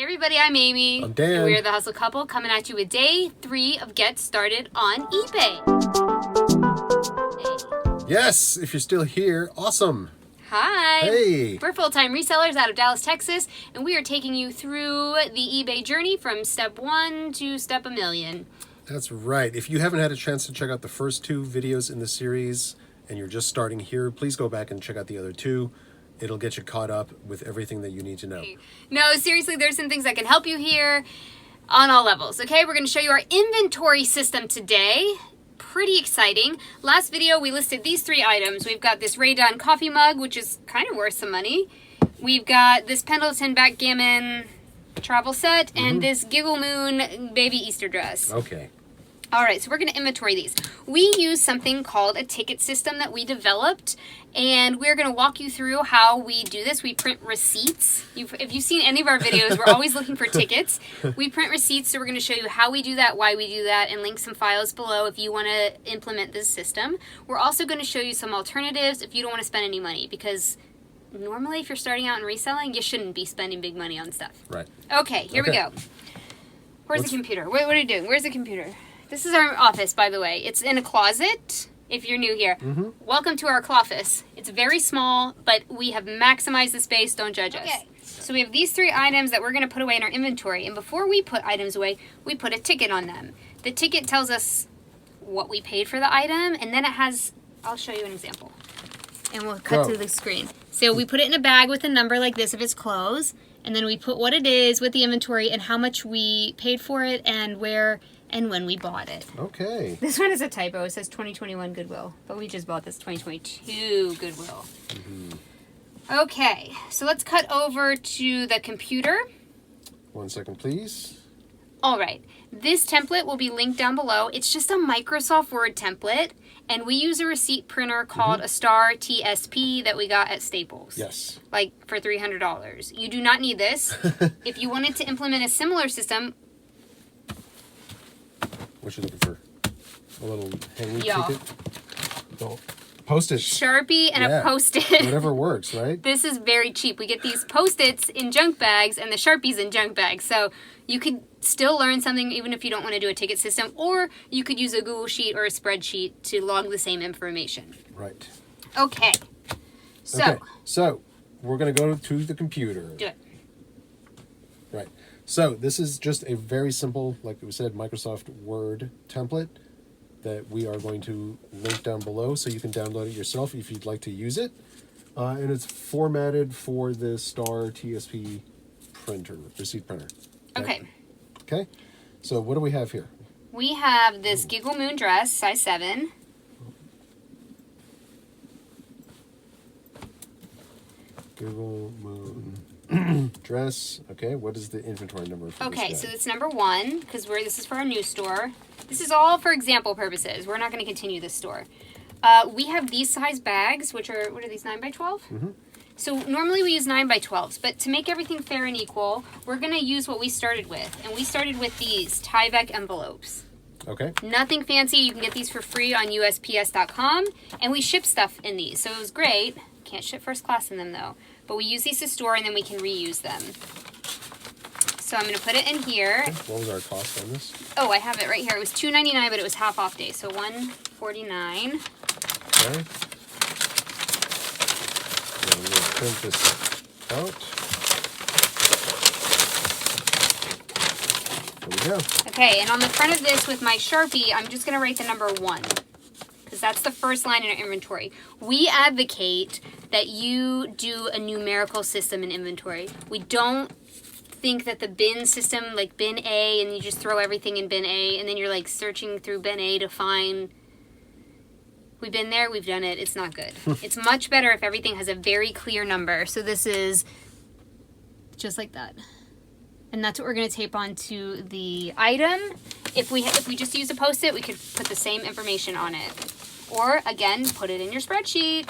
Hey everybody, I'm Amy. I'm Dan. And we're the Hustle Couple coming at you with day 3 of Get Started on eBay. Yes, if you're still here, awesome. Hi. Hey. We're full-time resellers out of Dallas, Texas, and we are taking you through the eBay journey from step 1 to step 1,000,000. That's right. If you haven't had a chance to check out the first 2 videos in the series and you're just starting here, please go back and check out the other 2. It'll get you caught up with everything that you need to know. No, seriously, there's some things that can help you here on all levels. Okay, we're going to show you our inventory system today. Pretty exciting. Last video, we listed these 3 items. We've got this Ray Dunn coffee mug, which is kind of worth some money. We've got this Pendleton backgammon travel set and this Giggle Moon baby Easter dress. Okay. All right, so we're going to inventory these. We use something called a ticket system that we developed, and we're going to walk you through how we do this. We print receipts. If you've seen any of our videos, we're always looking for tickets. We print receipts, so we're going to show you how we do that, why we do that, and link some files below if you want to implement this system. We're also going to show you some alternatives if you don't want to spend any money, because normally if you're starting out in reselling, you shouldn't be spending big money on stuff. Right. Okay, here we go. Where's the computer? What are you doing? Where's the computer? This is our office, by the way. It's in a closet, if you're new here. Welcome to our cloffice. It's very small, but we have maximized the space. Don't judge us. So we have these 3 items that we're going to put away in our inventory. And before we put items away, we put a ticket on them. The ticket tells us what we paid for the item, and then it has... I'll show you an example. And we'll cut to the screen. So we put it in a bag with a number like this if it's clothes, and then we put what it is with the inventory and how much we paid for it and where... and when we bought it. Okay. This one is a typo. It says 2021 Goodwill, but we just bought this 2022 Goodwill. Okay, so let's cut over to the computer. 1 second, please. All right, this template will be linked down below. It's just a Microsoft Word template, and we use a receipt printer called a Star TSP that we got at Staples. Yes. Like for $300. You do not need this. If you wanted to implement a similar system, what you looking for? A little hanging Yeah. ticket? Oh, Post-it. Sharpie and a Post-it. Whatever works, right? This is very cheap. We get these Post-its in junk bags and the Sharpies in junk bags. So you could still learn something even if you don't want to do a ticket system, or you could use a Google Sheet or a spreadsheet to log the same information. Right. Okay. So we're going to go to the computer. Do it. Right. So this is just a very simple, like we said, Microsoft Word template that we are going to link down below so you can download it yourself if you'd like to use it. And it's formatted for the Star TSP printer, receipt printer. Okay. Okay. So what do we have here? We have this Giggle Moon dress, size 7. Giggle Moon dress. Okay, what is the inventory number for this Okay, guy? so it's number 1 because this is for our new store. This is all for example purposes. We're not going to continue this store. We have these size bags, which are, what are these, 9 by 12? So normally we use 9 by 12s, but to make everything fair and equal, we're going to use what we started with. And we started with these Tyvek envelopes. Okay. Nothing fancy. You can get these for free on USPS.com. And we ship stuff in these, so it was great. Can't ship first class in them though. But we use these to store and then we can reuse them. So I'm going to put it in here. What was our cost on this? Oh, I have it right here. It was $2.99, but it was half off day, so $1.49. Okay. And we're going to print this out. There we go. Okay, and on the front of this with my Sharpie, I'm just going to write the number 1. Because that's the first line in our inventory. We advocate that you do a numerical system in inventory. We don't think that the bin system, like bin A, and you just throw everything in bin A, and then you're like searching through bin A to find... We've been there, we've done it, it's not good. It's much better if everything has a very clear number. So this is just like that. And that's what we're going to tape onto the item. If we just use a Post-it, we could put the same information on it. Or, again, put it in your spreadsheet.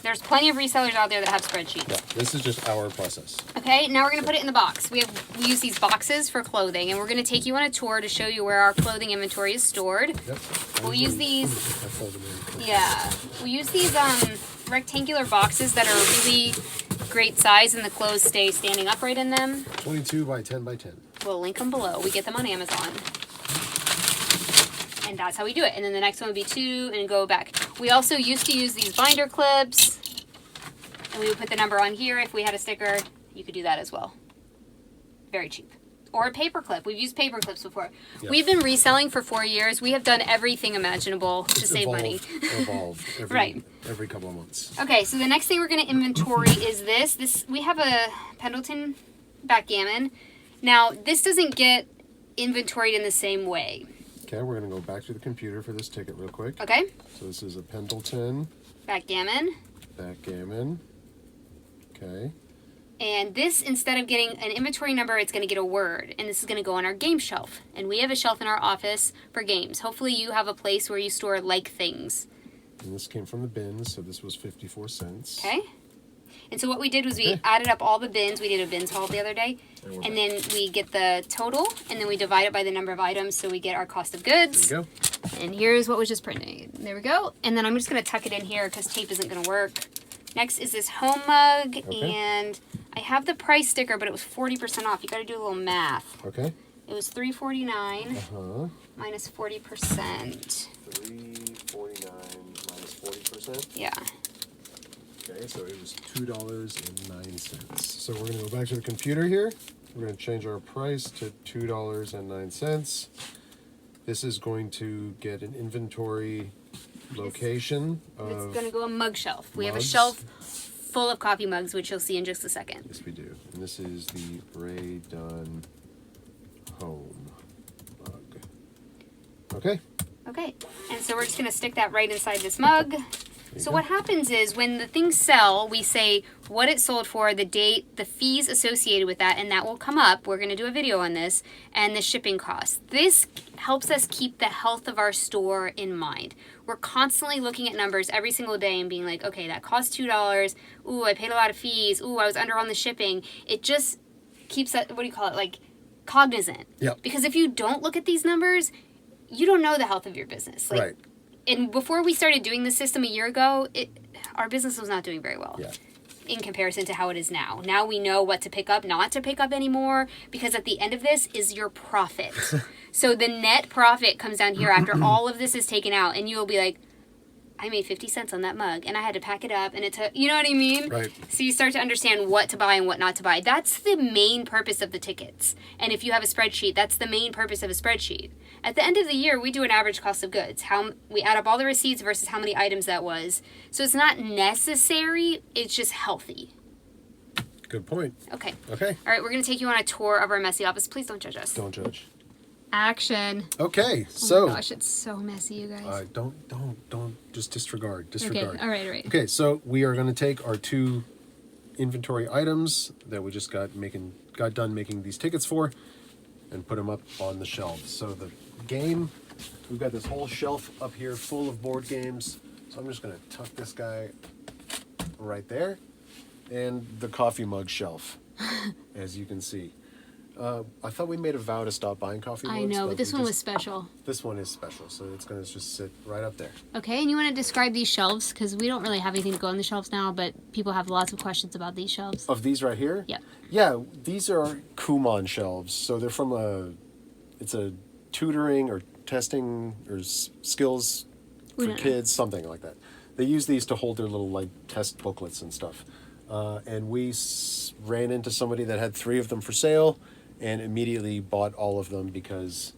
There's plenty of resellers out there that have spreadsheets. Yeah, this is just our process. Okay, now we're going to put it in the box. We use these boxes for clothing, and we're going to take you on a tour to show you where our clothing inventory is stored. Yep. We'll use these... Yeah. We use these rectangular boxes that are really great size and the clothes stay standing upright in them. 22 by 10 by 10. We'll link them below. We get them on Amazon. And that's how we do it. And then the next one would be 2 and go back. We also used to use these binder clips. And we would put the number on here. If we had a sticker, you could do that as well. Very cheap. Or a paper clip. We've used paper clips before. Yes. We've been reselling for 4 years. We have done everything imaginable to save money. Evolved every couple of months. Okay, so the next thing we're going to inventory is this. We have a Pendleton backgammon. Now, this doesn't get inventoried in the same way. Okay, we're going to go back to the computer for this ticket real quick. Okay. So this is a Pendleton backgammon. Okay. And this, instead of getting an inventory number, it's going to get a word. And this is going to go on our game shelf. And we have a shelf in our office for games. Hopefully you have a place where you store like things. And this came from the bins, so this was 54 cents. Okay. And so what we did was we added up all the bins. We did a bins haul the other day. And then we get the total, and then we divide it by the number of items, so we get our cost of goods. There you go. And here's what was just printed. There we go. And then I'm just going to tuck it in here because tape isn't going to work. Next is this home mug, and I have the price sticker, but it was 40% off. You got to do a little math. Okay. It was $3.49 minus 40%. $3.49 minus 40%. Yeah. Okay, so it was $2.09. So we're going to go back to the computer here. We're going to change our price to $2.09. This is going to get an inventory location. It's going to go a mug shelf. We have a shelf full of coffee mugs, which you'll see in just a second. Yes, we do. And this is the Ray Dunn Home mug. Okay. Okay. And so we're just going to stick that right inside this mug. So what happens is when the things sell, we say what it sold for, the date, the fees associated with that, and that will come up. We're going to do a video on this, and the shipping costs. This helps us keep the health of our store in mind. We're constantly looking at numbers every single day and being like, okay, that cost $2. Ooh, I paid a lot of fees. Ooh, I was under on the shipping. It just keeps that, what do you call it, like cognizant. Yep. Because if you don't look at these numbers, you don't know the health of your business. Like, right. And before we started doing this system a year ago, our business was not doing very well in comparison to how it is now. Now we know what to pick up, not to pick up anymore, because at the end of this is your profit. So the net profit comes down here after all of this is taken out, and you'll be like, I made 50 cents on that mug, and I had to pack it up, and it took, you know what I mean? Right. So you start to understand what to buy and what not to buy. That's the main purpose of the tickets. And if you have a spreadsheet, that's the main purpose of a spreadsheet. At the end of the year, we do an average cost of goods. We add up all the receipts versus how many items that was. So it's not necessary, it's just healthy. Good point. Okay. Okay. All right, we're going to take you on a tour of our messy office. Please don't judge us. Don't judge. Action. Okay, so. Oh my gosh, it's so messy, you guys. Don't, just disregard. Okay, all right. Okay, so we are going to take our 2 inventory items that we just got done making these tickets for and put them up on the shelves. So the game, we've got this whole shelf up here full of board games. So I'm just going to tuck this guy right there. And the coffee mug shelf, as you can see. I thought we made a vow to stop buying coffee mugs. I know, but this one was special. This one is special, so it's going to just sit right up there. Okay, and you want to describe these shelves? Because we don't really have anything to go on the shelves now, but people have lots of questions about these shelves. Of these right here? Yep. Yeah, these are Kumon shelves. So they're from it's a tutoring or testing or skills for kids, something like that. They use these to hold their little like test booklets and stuff. And we ran into somebody that had 3 of them for sale and immediately bought all of them because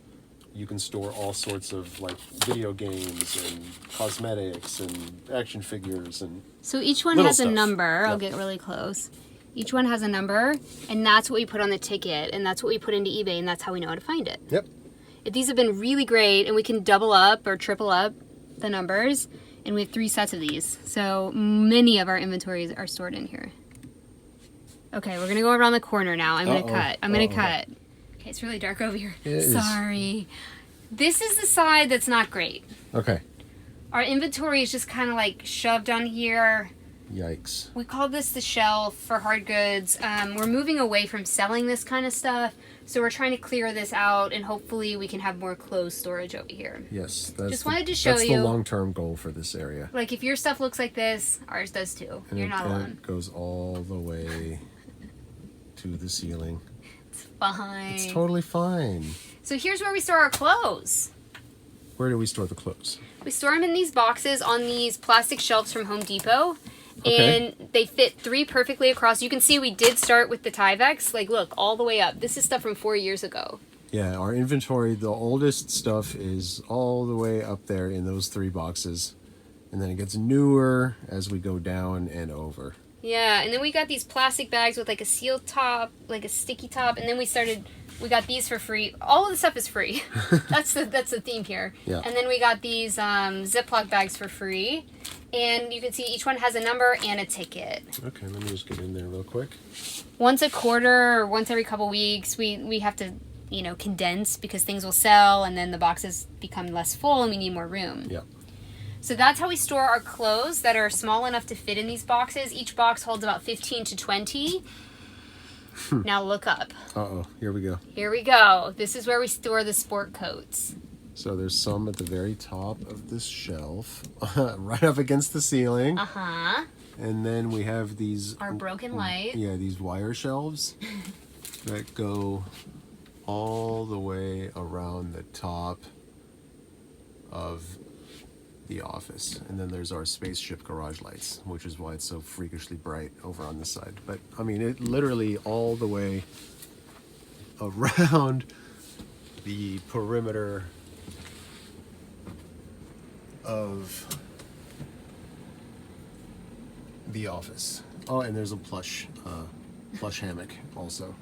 you can store all sorts of like video games and cosmetics and action figures and so each one has a number. I'll get really close. Each one has a number, and that's what we put on the ticket, and that's what we put into eBay, and that's how we know how to find it. Yep. These have been really great, and we can double up or triple up the numbers, and we have 3 sets of these. So many of our inventories are stored in here. Okay, we're going to go around the corner now. I'm going to cut. Okay, it's really dark over here. Sorry. This is the side that's not great. Okay. Our inventory is just kind of like shoved on here. Yikes. We call this the shelf for hard goods. We're moving away from selling this kind of stuff, so we're trying to clear this out, and hopefully we can have more clothes storage over here. Yes. Just wanted to show that's you. the long-term goal for this area. Like, if your stuff looks like this, ours does too. And You're not and alone. it goes all the way to the ceiling. It's fine. It's totally fine. So here's where we store our clothes. Where do we store the clothes? We store them in these boxes on these plastic shelves from Home Depot. Okay. And they fit 3 perfectly across. You can see we did start with the Tyvek. Like, look, all the way up. This is stuff from 4 years ago. Yeah, our inventory, the oldest stuff is all the way up there in those 3 boxes. And then it gets newer as we go down and over. Yeah, and then we got these plastic bags with like a seal top, like a sticky top, and then we got these for free. All of the stuff is free. That's the theme here. Yeah. And then we got these Ziploc bags for free. And you can see each one has a number and a ticket. Okay, let me just get in there real quick. Once a quarter or once every couple weeks, we have to, condense because things will sell and then the boxes become less full and we need more room. Yeah. So that's how we store our clothes that are small enough to fit in these boxes. Each box holds about 15 to 20. Now look up. Uh-oh, here we go. Here we go. This is where we store the sport coats. So there's some at the very top of this shelf, right up against the ceiling. Uh-huh. And then we have these... Our broken light. Yeah, these wire shelves that go all the way around the top of the office. And then there's our spaceship garage lights, which is why it's so freakishly bright over on this side. But, I mean, it literally all the way around the perimeter of the office. Oh, and there's a plush hammock also.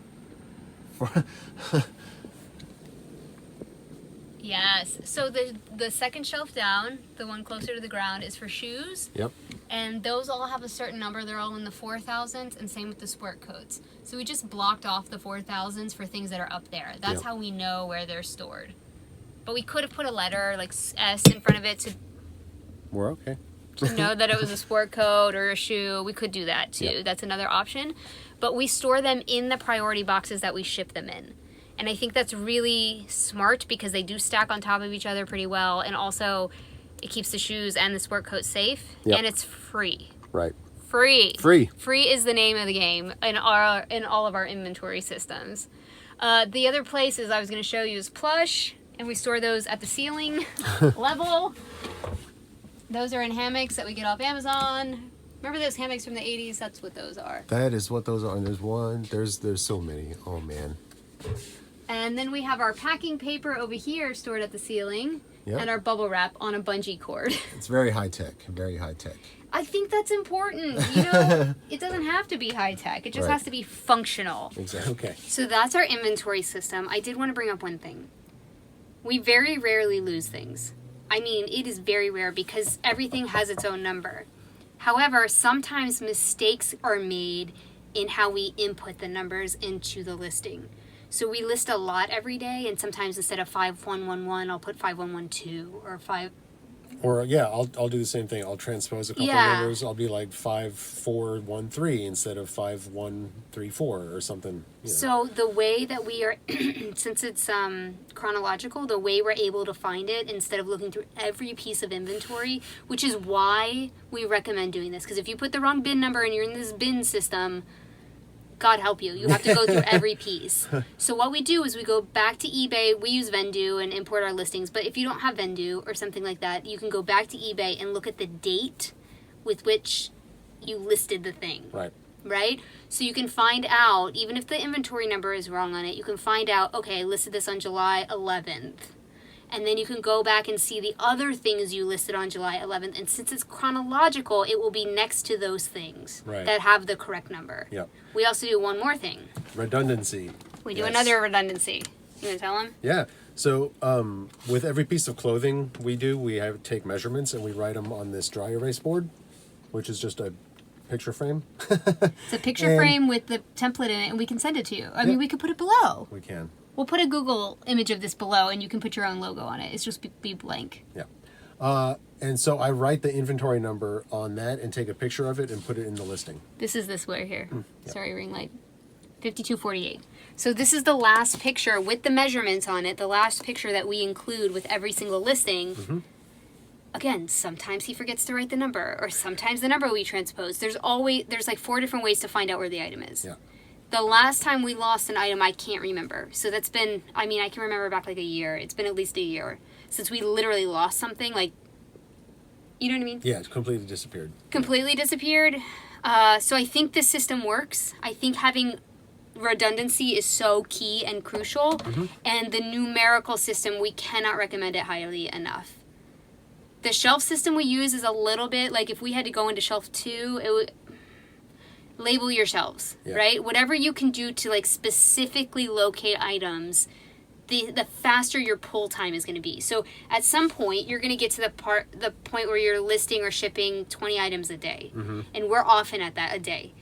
Yes. So the second shelf down, the one closer to the ground, is for shoes. Yep. And those all have a certain number. They're all in the 4,000s, and same with the sport coats. So we just blocked off the 4,000s for things that are up there. That's Yep. how we know where they're stored. But we could have put a letter like S in front of it We're okay. to know that it was a sport coat or a shoe. We could do that too. Yep. That's another option. But we store them in the priority boxes that we ship them in. And I think that's really smart because they do stack on top of each other pretty well. And also, it keeps the shoes and the sport coat safe. Yep. And it's free. Right. Free. Free. Free is the name of the game in all of our inventory systems. The other places I was going to show you is Plush. And we store those at the ceiling level. Those are in hammocks that we get off Amazon. Remember those hammocks from the 80s? That's what those are. That is what those are. And there's so many. Oh, man. And then we have our packing paper over here stored at the ceiling. Yep. And our bubble wrap on a bungee cord. It's very high tech. Very high tech. I think that's important. It doesn't have to be high tech. It just Right. has to be functional. Exactly. Okay. So that's our inventory system. I did want to bring up one thing. We very rarely lose things. I mean, it is very rare because everything has its own number. However, sometimes mistakes are made in how we input the numbers into the listing. So we list a lot every day, and sometimes instead of 5111, I'll put 5112 or 5. Or yeah, I'll do the same thing. I'll transpose a couple Yeah. numbers. I'll be like 5413 instead of 5134 or something. So the way that we are, since it's chronological, the way we're able to find it instead of looking through every piece of inventory, which is why we recommend doing this. Because if you put the wrong bin number and you're in this bin system, God help you. You have to go through every piece. So what we do is we go back to eBay. We use Vendoo and import our listings. But if you don't have Vendoo or something like that, you can go back to eBay and look at the date with which you listed the thing. Right. Right? So you can find out, even if the inventory number is wrong on it, you can find out, okay, I listed this on July 11th. And then you can go back and see the other things you listed on July 11th. And since it's chronological, it will be next to those things Right. that have the correct number. Yep. We also do one more thing. Redundancy. We do Yes. another redundancy. You want to tell them? Yeah. So with every piece of clothing we do, we have take measurements and we write them on this dry erase board, which is just a picture frame. It's a picture And- frame with the template in it, and we can send it to you. I Yep. mean, we could put it below. We can. We'll put a Google image of this below, and you can put your own logo on it. It's just be blank. Yeah. And so I write the inventory number on that and take a picture of it and put it in the listing. This is this way here. Yep. Sorry, ring light. 5248. So this is the last picture with the measurements on it, the last picture that we include with every single listing. Again, sometimes he forgets to write the number, or sometimes the number we transpose. There's like 4 different ways to find out where the item is. Yeah. The last time we lost an item, I can't remember. So that's been, I mean, I can remember back like a year. It's been at least a year since we literally lost something. Like, you know what I mean? Yeah, it's completely disappeared. Completely disappeared. So I think this system works. I think having redundancy is so key and crucial. And the numerical system, we cannot recommend it highly enough. The shelf system we use is a little bit like if we had to go into shelf 2, it would label your shelves, right? Whatever you can do to like specifically locate items, the faster your pull time is going to be. So at some point, you're going to get to the point where you're listing or shipping 20 items a day. And we're often at that a day.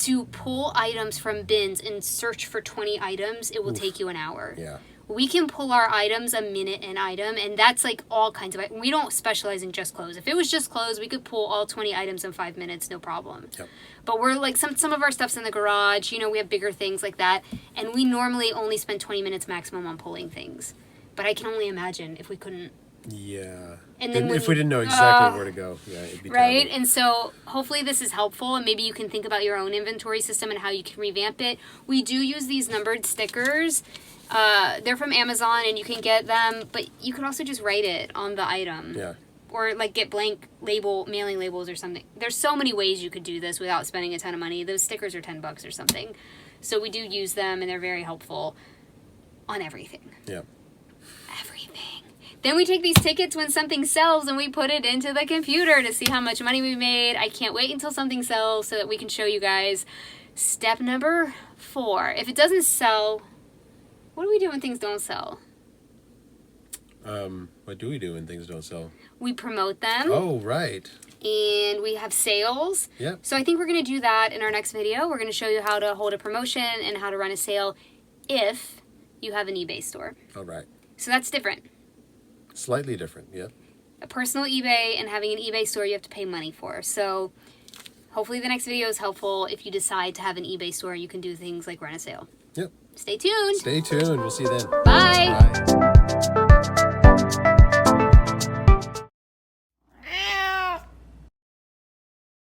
To pull items from bins and search for 20 items, it will take you an hour. Yeah. We can pull our items a minute an item, and that's like all kinds of, we don't specialize in just clothes. If it was just clothes, we could pull all 20 items in 5 minutes, no problem. Yep. But we're like, some of our stuff's in the garage, you know, we have bigger things like that, and we normally only spend 20 minutes maximum on pulling things. But I can only imagine if we couldn't. Yeah. And then if we didn't know exactly where to go, yeah, it'd be right. terrible. And so hopefully this is helpful, and maybe you can think about your own inventory system and how you can revamp it. We do use these numbered stickers. They're from Amazon, and you can get them, but you can also just write it on the item. Yeah. Or like get blank mailing labels or something. There's so many ways you could do this without spending a ton of money. Those stickers are $10 or something. So we do use them, and they're very helpful on everything. Yeah. Everything. Then we take these tickets when something sells, and we put it into the computer to see how much money we made. I can't wait until something sells so that we can show you guys. Step number 4. If it doesn't sell, what do we do when things don't sell? What do we do when things don't sell? We promote them. Oh, right. And we have sales. Yep. So I think we're going to do that in our next video. We're going to show you how to hold a promotion and how to run a sale if you have an eBay store. All right. So that's different. Slightly different, yeah. A personal eBay and having an eBay store you have to pay money for. So hopefully the next video is helpful. If you decide to have an eBay store, you can do things like run a sale. Yep. Stay tuned. Stay tuned. We'll see you then. Bye. Bye.